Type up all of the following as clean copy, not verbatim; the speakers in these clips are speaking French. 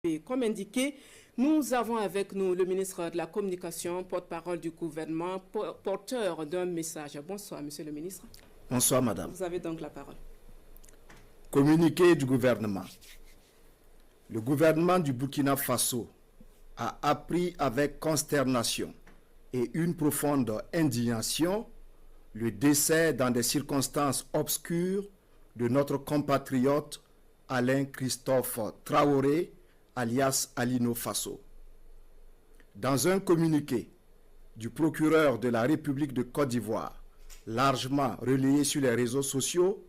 Et comme indiqué, nous avons avec nous le ministre de la Communication, porte-parole du gouvernement, porteur d'un message. Bonsoir, monsieur le ministre. Bonsoir, madame. Vous avez donc la parole. Communiqué du gouvernement. Le gouvernement du Burkina Faso a appris avec consternation et une profonde indignation le décès dans des circonstances obscures de notre compatriote Alain Christophe Traoré, alias Alino Faso. Dans un communiqué du procureur de la République de Côte d'Ivoire, largement relayé sur les réseaux sociaux,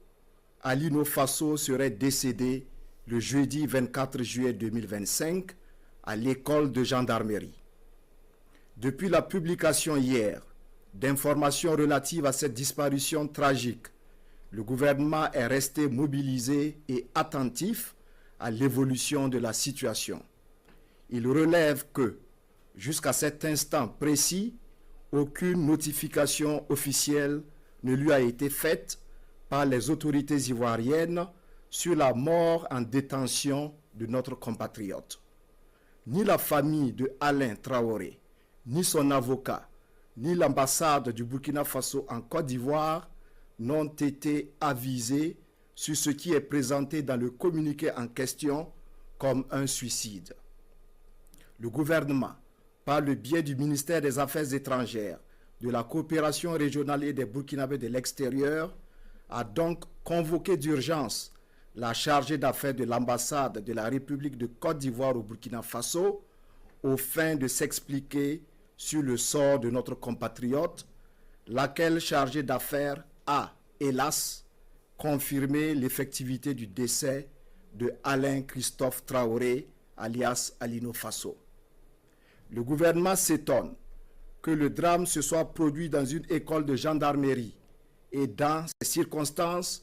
Alino Faso serait décédé le jeudi 24 juillet 2025 à l'école de gendarmerie. Depuis la publication hier d'informations relatives à cette disparition tragique, le gouvernement est resté mobilisé et attentif à l'évolution de la situation. Il relève que, jusqu'à cet instant précis, aucune notification officielle ne lui a été faite par les autorités ivoiriennes sur la mort en détention de notre compatriote. Ni la famille de Alain Traoré, ni son avocat, ni l'ambassade du Burkina Faso en Côte d'Ivoire n'ont été avisés sur ce qui est présenté dans le communiqué en question comme un suicide. Le gouvernement, par le biais du ministère des Affaires étrangères, de la coopération régionale et des Burkinabés de l'extérieur, a donc convoqué d'urgence la chargée d'affaires de l'ambassade de la République de Côte d'Ivoire au Burkina Faso aux fins de s'expliquer sur le sort de notre compatriote, laquelle chargée d'affaires a, hélas, confirmé l'effectivité du décès de Alain Christophe Traoré, alias Alino Faso. Le gouvernement s'étonne que le drame se soit produit dans une école de gendarmerie et dans ces circonstances,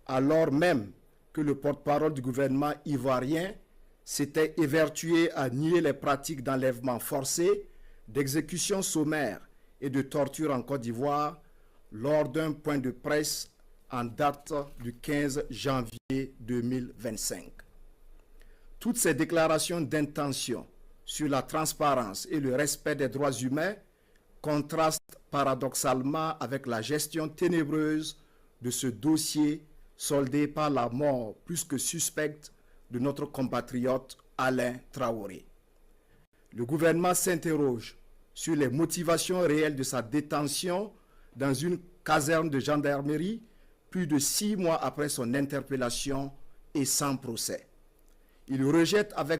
alors même que le porte-parole du gouvernement ivoirien s'était évertué à nier les pratiques d'enlèvement forcé, d'exécution sommaire et de torture en Côte d'Ivoire lors d'un point de presse en date du 15 janvier 2025. Toutes ces déclarations d'intention sur la transparence et le respect des droits humains contrastent paradoxalement avec la gestion ténébreuse de ce dossier soldé par la mort plus que suspecte de notre compatriote Alain Traoré. Le gouvernement s'interroge sur les motivations réelles de sa détention dans une caserne de gendarmerie plus de 6 mois après son interpellation et sans procès. Il rejette avec